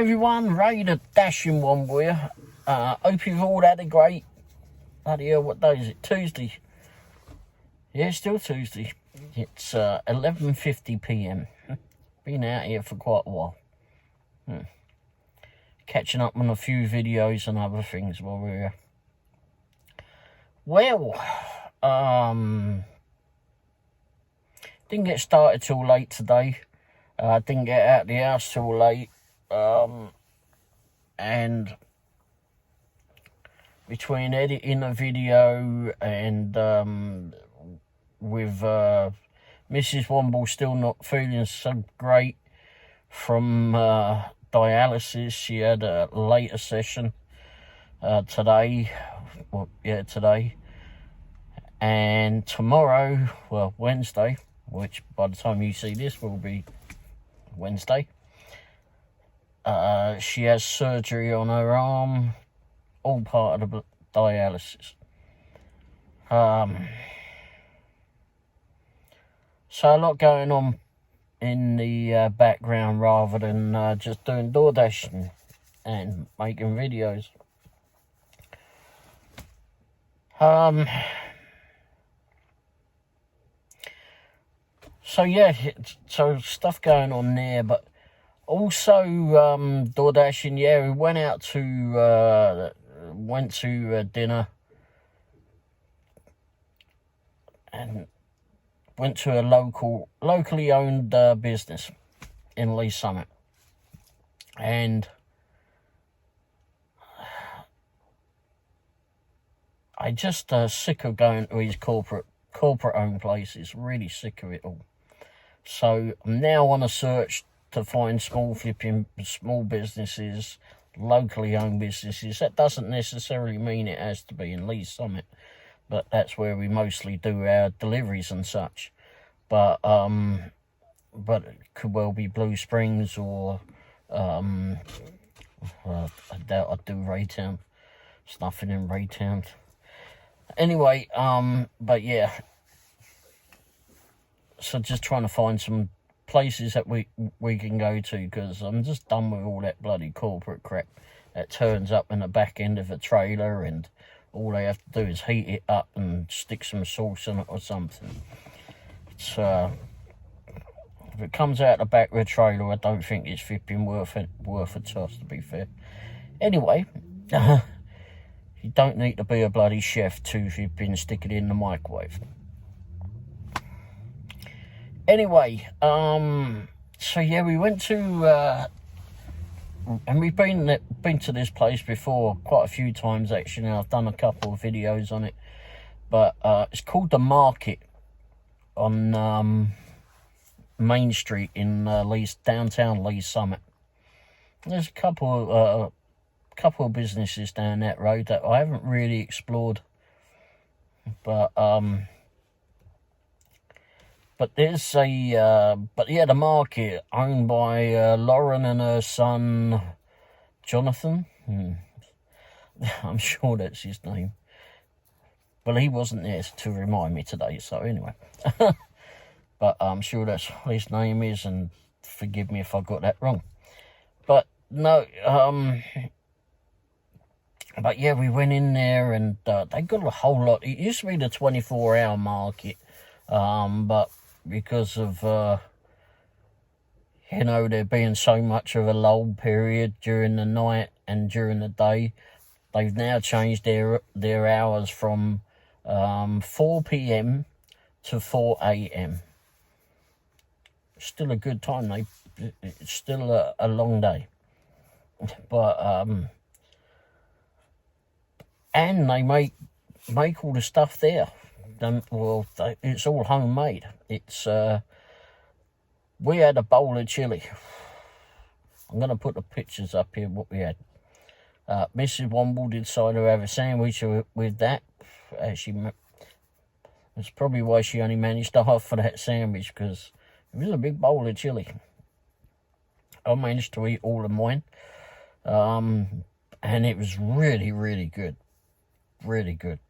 everyone, Ray the Dashing one with you. Hope you've all had a great, bloody hell, what day is it? Tuesday. Yeah, still Tuesday. It's 11:50 p.m. Been out here for quite a while. Catching up on a few videos and other things while we're here. Well, didn't get started till late today. Didn't get out of the house till late. And between editing a video and with Mrs. Womble still not feeling so great from dialysis, she had a later session today. Well, yeah, today. And tomorrow, well, Wednesday, which by the time you see this will be Wednesday, she has surgery on her arm, all part of the dialysis. So a lot going on in the background rather than just doing DoorDashing and making videos. So yeah, so stuff going on there, but also DoorDashing. Yeah, we went out to dinner and went to a locally owned business in Lee Summit, and I just sick of going to these corporate owned places. Really sick of it all. So I'm now on a search to find small businesses, locally owned businesses. That doesn't necessarily mean it has to be in Lee Summit, but that's where we mostly do our deliveries and such. But it could well be Blue Springs or I doubt I'd do Raytown. There's nothing in Raytown. Anyway, but yeah. So just trying to find some places that we can go to, because I'm just done with all that bloody corporate crap that turns up in the back end of a trailer and all they have to do is heat it up and stick some sauce in it or something. It's if it comes out the back of a trailer, I don't think it's flipping worth a toss, to be fair. Anyway, you don't need to be a bloody chef to flipping stick it in the microwave. Anyway, so yeah, we went to, and we've been to this place before quite a few times actually. I've done a couple of videos on it, but it's called The Market on Main Street in downtown Lee Summit. There's a couple of businesses down that road that I haven't really explored, but there's The Market, owned by Lauren and her son Jonathan. I'm sure that's his name. Well, he wasn't there to remind me today, so anyway. But I'm sure that's what his name is, and forgive me if I got that wrong. But no, but yeah, we went in there and they got a whole lot. It used to be the 24-hour market, but because of, there being so much of a lull period during the night and during the day, they've now changed their hours from 4 p.m. to 4 a.m. Still a good time. It's still a long day. But, and they make all the stuff there. It's all homemade. It's we had a bowl of chili. I'm going to put the pictures up here, what we had. Mrs. Womble decided to have a sandwich with that. That's probably why she only managed half for that sandwich, because it was a big bowl of chili. I managed to eat all of mine. And it was really, really good. Really good.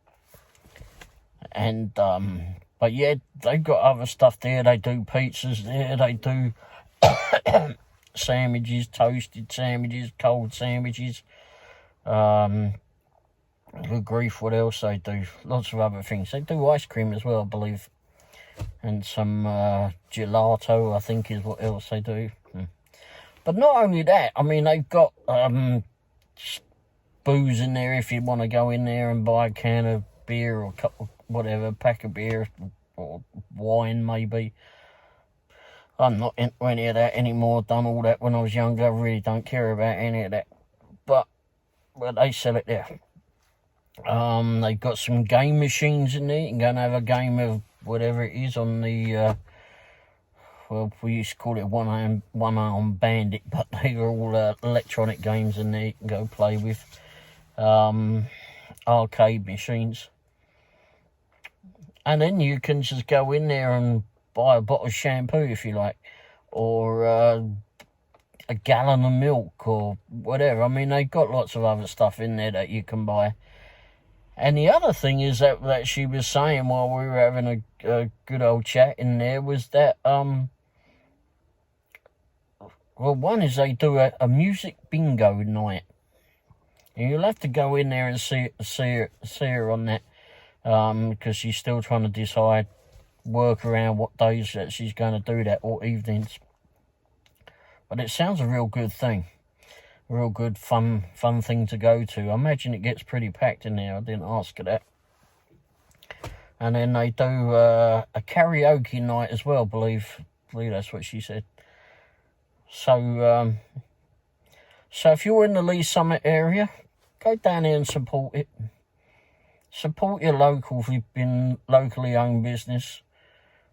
And but yeah, they've got other stuff there. They do pizzas there. They do sandwiches, toasted sandwiches, cold sandwiches. Good grief, what else they do? Lots of other things. They do ice cream as well, I believe. And some gelato, I think, is what else they do. But not only that, I mean, they've got booze in there if you want to go in there and buy a can of beer or whatever, pack of beer or wine maybe. I'm not into any of that anymore. Done all that when I was younger. I really don't care about any of that. But they sell it there. They've got some game machines in there. You can go and have a game of whatever it is on the, well, we used to call it one-arm bandit, but they are all electronic games in there you can go play with. Arcade machines. And then you can just go in there and buy a bottle of shampoo if you like, or a gallon of milk or whatever. I mean, they've got lots of other stuff in there that you can buy. And the other thing is that she was saying while we were having a good old chat in there was that, well, one is they do a music bingo night. And you'll have to go in there and see her on that, because she's still trying to decide, work around what days that she's going to do that, or evenings. But it sounds a real good thing. Real good, fun thing to go to. I imagine it gets pretty packed in there. I didn't ask her that. And then they do a karaoke night as well, believe that's what she said. So, if you're in the Lee Summit area, go down here and support it. Support your local if you've been locally owned business.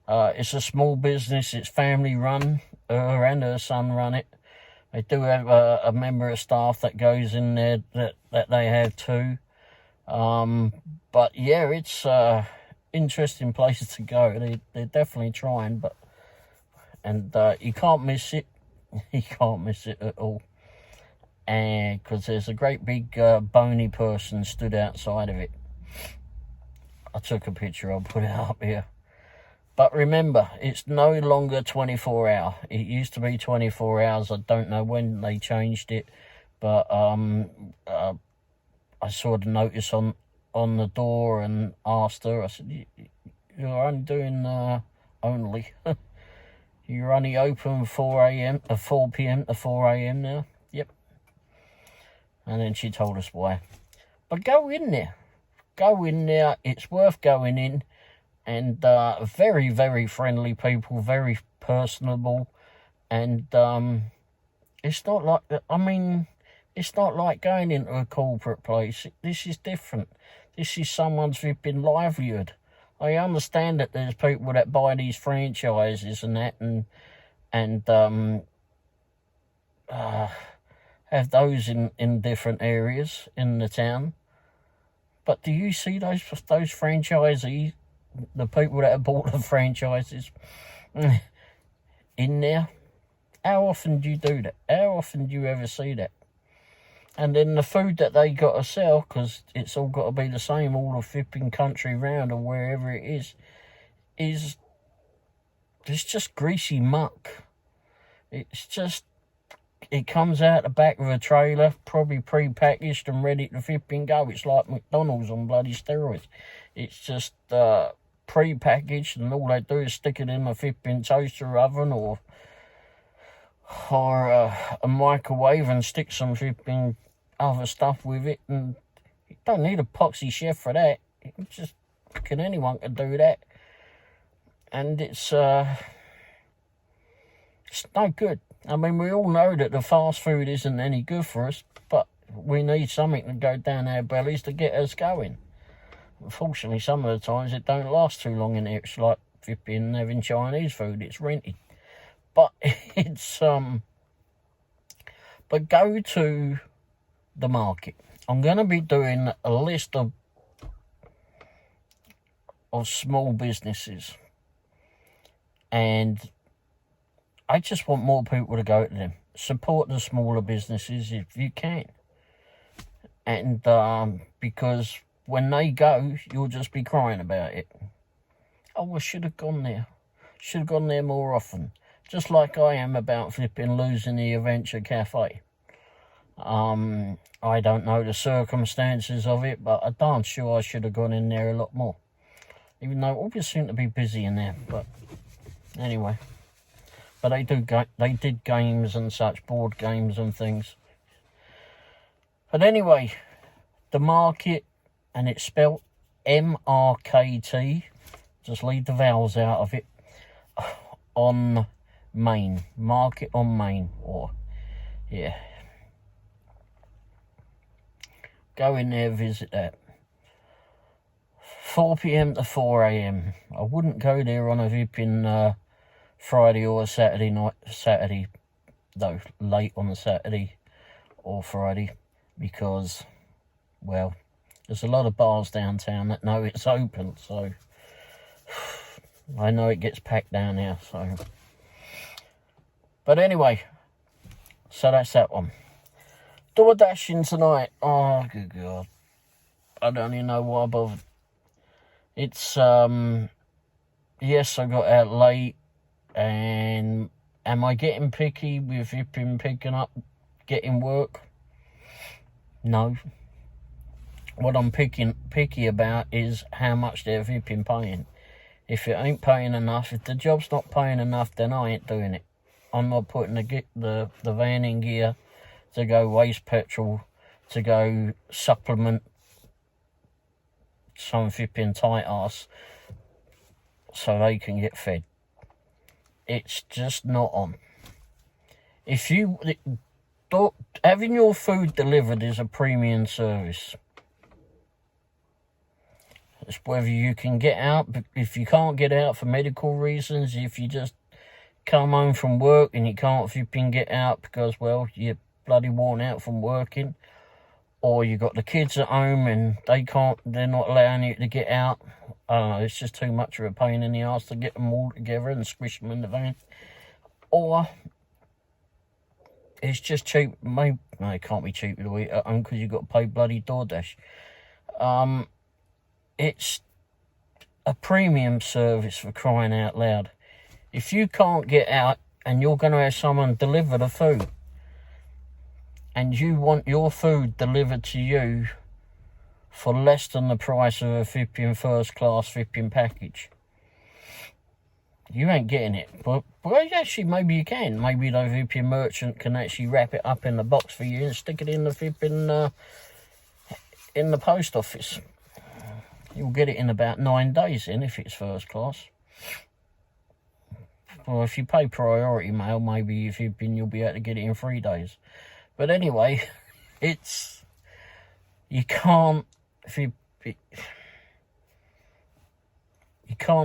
It's a small business. It's family run. Her and her son run it. They do have a member of staff that goes in there that they have too. But yeah, it's interesting places to go. They're definitely trying, and you can't miss it. You can't miss it at all. And because there's a great big bony person stood outside of it. I took a picture. I'll put it up here. But remember, it's no longer 24 hour. It used to be 24 hours. I don't know when they changed it, but I saw the notice on the door and asked her. I said, "You're only doing only. You're only open 4 p.m. to 4 a.m. now." Yep. And then she told us why. But go in there. Go in there. It's worth going in. And very, very friendly people, very personable. And it's not like, it's not like going into a corporate place. This is different. This is someone's flipping livelihood. I understand that there's people that buy these franchises and that, and have those in different areas in the town. But do you see those franchisees, the people that have bought the franchises in there? How often do you do that? How often do you ever see that? And then the food that they got to sell, because it's all got to be the same all the flipping country round or wherever it is it's just greasy muck. It's just, it comes out the back of a trailer, probably pre-packaged and ready to flipping go. It's like McDonald's on bloody steroids. It's just pre-packaged, and all they do is stick it in a flipping toaster oven or a microwave and stick some flipping other stuff with it. And you don't need a poxy chef for that. Anyone can do that. And it's no good. I mean, we all know that the fast food isn't any good for us, but we need something to go down our bellies to get us going. Unfortunately, some of the times it don't last too long in here. It's like flipping having Chinese food. It's rented. But it's but go to the market. I'm going to be doing a list of small businesses, and I just want more people to go to them. Support the smaller businesses if you can, and because when they go, you'll just be crying about it. Oh, I should have gone there. Should have gone there more often. Just like I am about flipping losing the Adventure Cafe. I don't know the circumstances of it, but I'm darn sure I should have gone in there a lot more. Even though it always seemed to be busy in there, but anyway. But they did games and such, board games and things. But anyway, the market, and it's spelt M-R-K-T, just leave the vowels out of it, on Main, Market on Main, or, yeah. Go in there, visit that. 4 p.m. to 4 a.m. I wouldn't go there on a flipping Friday or a Saturday night, though, late on a Saturday or Friday, because, well, there's a lot of bars downtown that know it's open, so I know it gets packed down here, so. But anyway, so that's that one. DoorDashing tonight. Oh, good God. I don't even know why I bothered. It's, yes, I got out late, and am I getting picky with picking up, getting work? No. What I'm picky about is how much they're paying. If it ain't paying enough, if the job's not paying enough, then I ain't doing it. I'm not putting the van in gear to go waste petrol, to go supplement some flipping tight ass so they can get fed. It's just not on. If you having your food delivered is a premium service. It's whether you can get out. If you can't get out for medical reasons, if you just come home from work and you can't flipping get out because, well, you're bloody worn out from working, or you got the kids at home and they're not allowing you to get out. I don't know, it's just too much of a pain in the arse to get them all together and squish them in the van. Or it's just cheap. Maybe, no, it can't be cheaper to eat at home because you've got to pay bloody DoorDash. It's a premium service, for crying out loud. If you can't get out and you're going to have someone deliver the food, and you want your food delivered to you for less than the price of a flipping first class flipping package, you ain't getting it. But actually, maybe you can. Maybe the flipping merchant can actually wrap it up in the box for you and stick it in the flipping in the post office. You'll get it in about 9 days in if it's first class. Well, if you pay priority mail, maybe if you'll be able to get it in 3 days. But anyway, you can't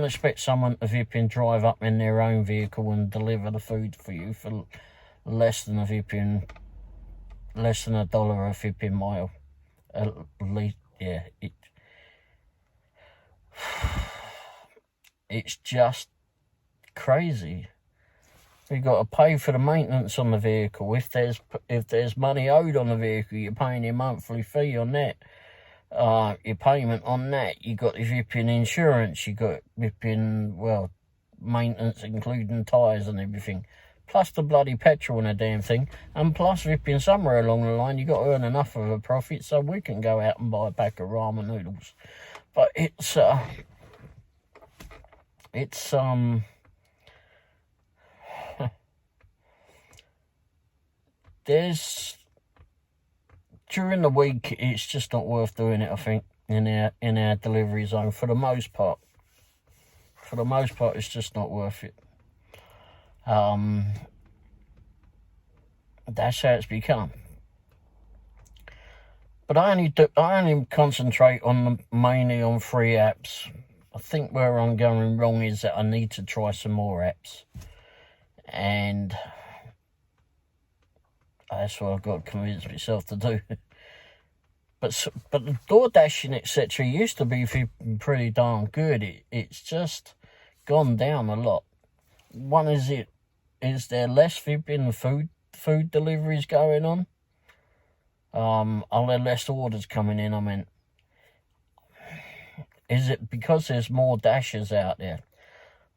expect someone to drive up in their own vehicle and deliver the food for you for less than $1 a mile. At least, yeah, it's just crazy. You've got to pay for the maintenance on the vehicle. If there's money owed on the vehicle, you're paying your monthly fee on that. Your payment on that. You got your flipping insurance. You got flipping, well, maintenance including tyres and everything. Plus the bloody petrol and the damn thing. And plus flipping somewhere along the line, you got to earn enough of a profit so we can go out and buy a pack of ramen noodles. But during the week, it's just not worth doing it, I think, in our delivery zone, for the most part. For the most part, it's just not worth it. That's how it's become. But I only concentrate mainly on 3 apps. I think where I'm going wrong is that I need to try some more apps. And that's what I've got to convince myself to do. But the DoorDashing, etc., used to be pretty darn good. It's just gone down a lot. One, is there less flipping food deliveries going on? Are there less orders coming in? I mean, is it because there's more dashers out there?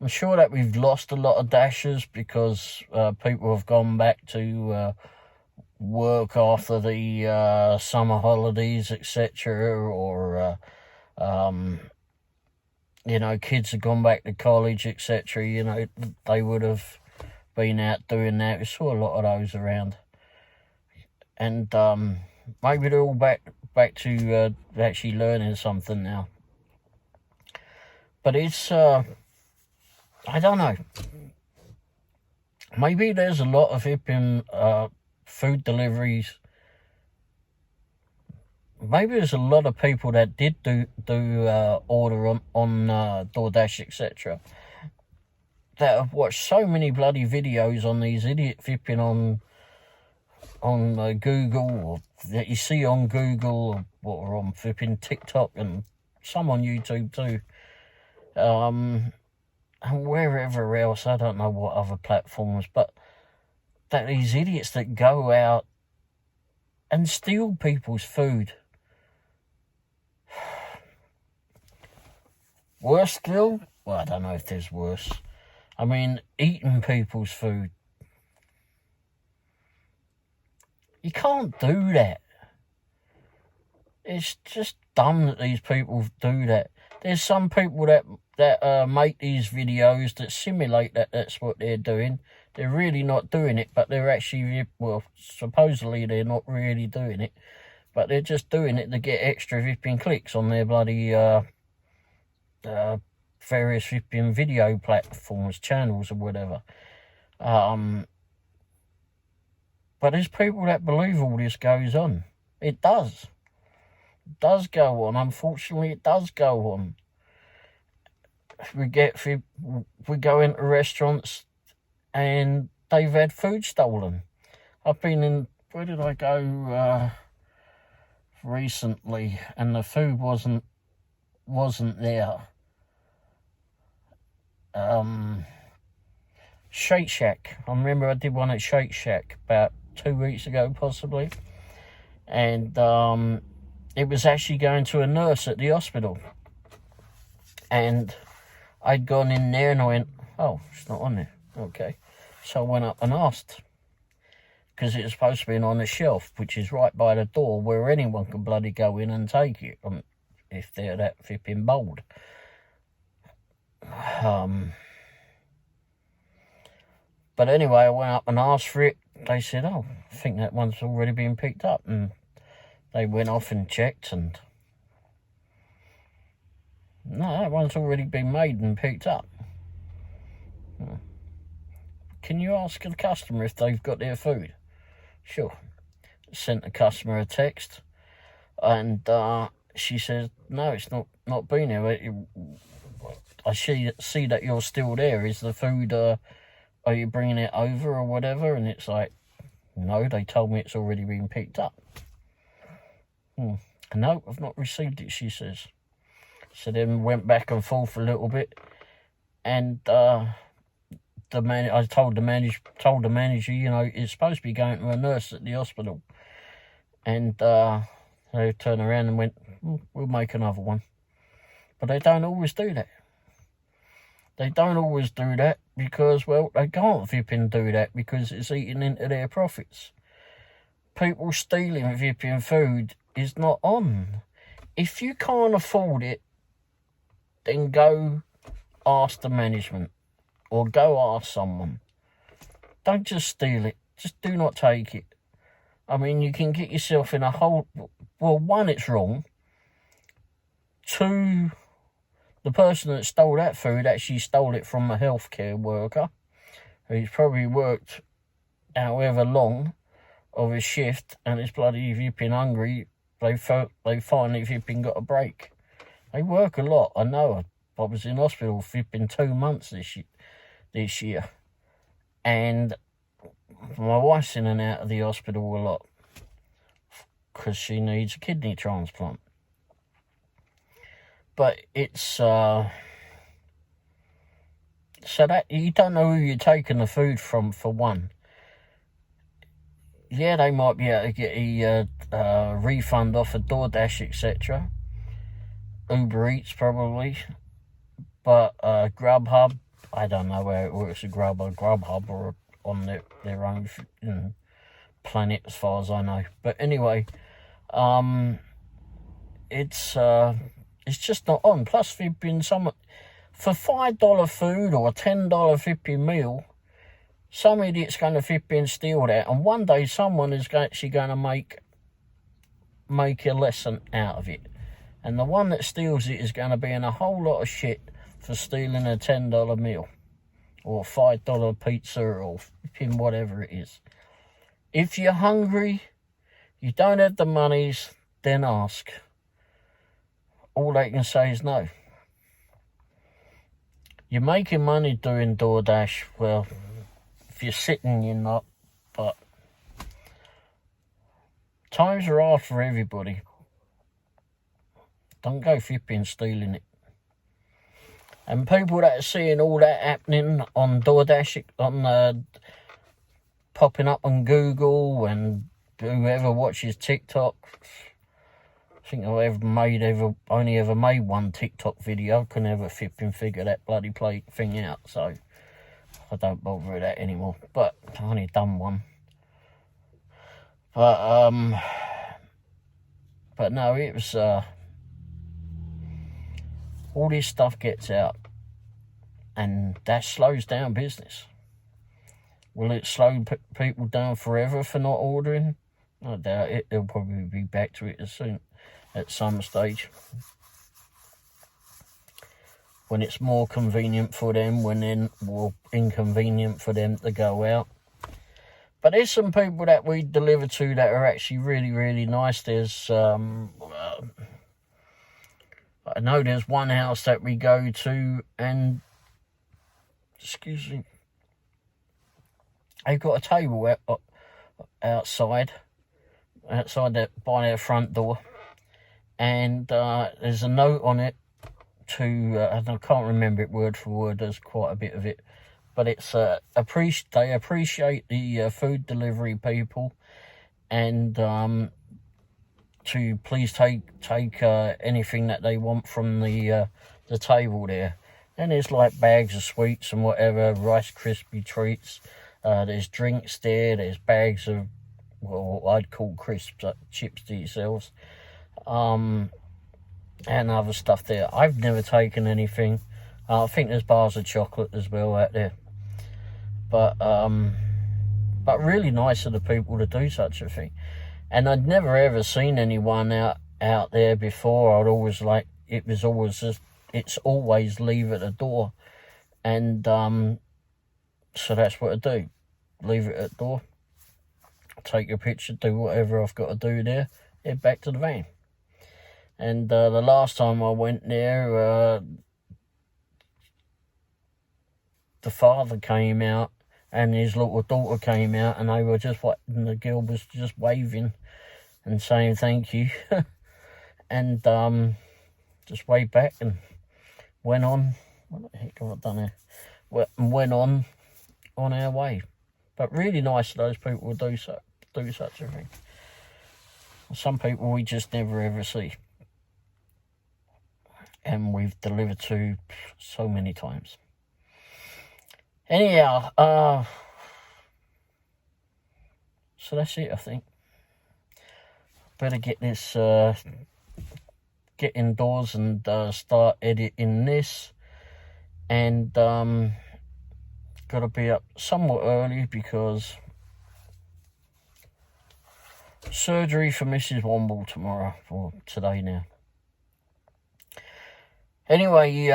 I'm sure that we've lost a lot of dashers because people have gone back to work after the summer holidays, etc., or you know, kids have gone back to college, etc. You know, they would have been out doing that. We saw a lot of those around, and maybe they're all back to actually learning something now. But it's I don't know. Maybe there's a lot of hipping food deliveries. Maybe there's a lot of people that did do order on DoorDash, etc., that have watched so many bloody videos on these idiot flipping on Google, or that you see on Google, or on flipping TikTok, and some on YouTube too, and wherever else. I don't know what other platforms, but that these idiots that go out and steal people's food. Worse still? Well, I don't know if there's worse. I mean, eating people's food. You can't do that. It's just dumb that these people do that. There's some people that make these videos that simulate that that's what they're doing. They're really not doing it, but they're actually, well, supposedly they're not really doing it, but they're just doing it to get extra flipping clicks on their bloody various flipping video platforms, channels or whatever. But there's people that believe all this goes on. It does. It does go on. Unfortunately, it does go on. We go into restaurants and they've had food stolen. I've been in, where did I go recently, and the food wasn't there. Shake Shack. I remember I did one at Shake Shack about 2 weeks ago, possibly, and it was actually going to a nurse at the hospital, and I'd gone in there and I went, oh, it's not on there. Okay. So I went up and asked, because it was supposed to be on a shelf, which is right by the door where anyone can bloody go in and take it, if they're that flipping bold. But anyway, I went up and asked for it. They said, oh, I think that one's already been picked up. And they went off and checked, and no, that one's already been made and picked up. Can you ask the customer if they've got their food? Sure. Sent the customer a text, and she says, no, it's not been here. I see that you're still there. Is the food, are you bringing it over or whatever? And it's like, no, they told me it's already been picked up. No, I've not received it, she says. So then went back and forth a little bit, and I told the manager, you know, it's supposed to be going to a nurse at the hospital, and they turned around and went, we'll make another one. But they don't always do that. They don't always do that because, well, they can't flipping do that because it's eating into their profits. People stealing flipping food is not on. If you can't afford it, then go ask the management or go ask someone. Don't just steal it. Just do not take it. I mean, you can get yourself in a whole... Well, one, it's wrong. Two, the person that stole that food actually stole it from a healthcare worker who's probably worked however long of his shift, and is bloody flipping hungry. They finally flipping got a break. They work a lot. I know. I was in hospital flipping 2 months this year, and my wife's in and out of the hospital a lot because she needs a kidney transplant. But it's so that you don't know who you're taking the food from, for one. Yeah, they might be able to get a refund off of DoorDash, etc. Uber Eats probably, but Grubhub, I don't know where it works with Grubhub or on their own planet, as far as I know. But anyway, it's just not on. Plus, there've been some for $5 food or a $10 flipping meal. Some idiot's going to flip and steal that, and one day someone is actually going to make a lesson out of it. And the one that steals it is going to be in a whole lot of shit for stealing a $10 meal or $5 pizza or flipping whatever it is. If you're hungry, you don't have the monies, then ask. All they can say is no. You're making money doing DoorDash. Well, if you're sitting, you're not. But times are hard for everybody. Don't go flipping stealing it. And people that are seeing all that happening on DoorDash, popping up on Google, and whoever watches TikTok, I think I've only ever made one TikTok video. I couldn't ever flipping figure that bloody thing out, so I don't bother with that anymore. But I've only done one. But no, it was all this stuff gets out, and that slows down business. Will it slow people down forever for not ordering? I doubt it. They'll probably be back to it at some stage, when it's more convenient for them, when then more inconvenient for them to go out. But there's some people that we deliver to that are actually really, really nice. There's I know there's one house that we go to, and excuse me, they've got a table outside that by their front door, and there's a note on it I can't remember it word for word. There's quite a bit of it, but it's they appreciate the food delivery people, and to please take anything that they want from the table there. And there's like bags of sweets and whatever, Rice Krispie treats. There's drinks there. There's bags of what I'd call crisps, chips to yourselves, and other stuff there. I've never taken anything. I think there's bars of chocolate as well out there. But really nice of the people to do such a thing. And I'd never ever seen anyone out there before. It's always leave at the door. And so that's what I do. Leave it at the door, take a picture, do whatever I've got to do there, head back to the van. And the last time I went there, the father came out and his little daughter came out, and they were and the girl was just waving and saying thank you. And just waved back and went on. What the heck have I done here? Went on our way. But really nice of those people to do such a thing. Some people we just never ever see, and we've delivered to so many times. Anyhow, so that's it, I think. Better get this, get indoors and start editing this. And got to be up somewhat early because surgery for Mrs. Womble tomorrow, or today now. Anyway,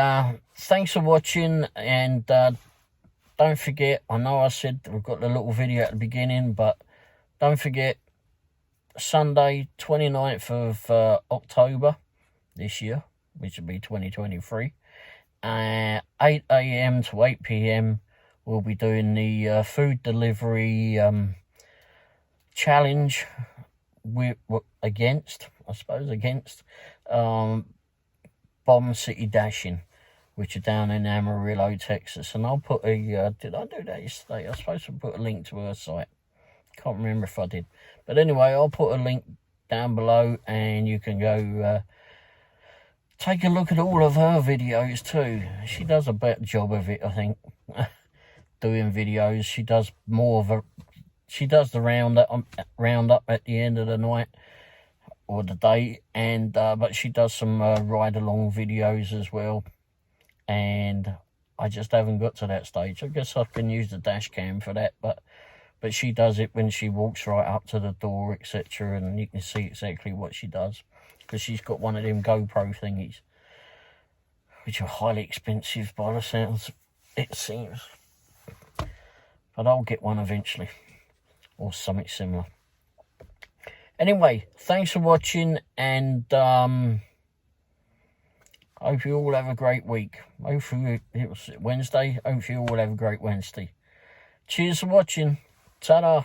thanks for watching, and don't forget, I know I said we've got the little video at the beginning, but don't forget, Sunday, 29th of October this year, which will be 2023, 8 a.m. to 8 p.m, we'll be doing the food delivery challenge against Bomb City Dashing, which are down in Amarillo, Texas. And I'll put a, did I do that yesterday? I was supposed to put a link to her site. Can't remember if I did. But anyway, I'll put a link down below, and you can go take a look at all of her videos too. She does a better job of it, I think, doing videos. She does more of a, she does the roundup at the end of the night or the day, and but she does some ride along videos as well, and I just haven't got to that stage. I guess I can use the dash cam for that, but she does it when she walks right up to the door, etc., and you can see exactly what she does, because she's got one of them GoPro thingies, which are highly expensive by the sounds, it seems. But I'll get one eventually, or something similar. Anyway, thanks for watching, and hope you all have a great week. Hopefully it was Wednesday. Hope you all have a great Wednesday. Cheers for watching. Ta-da.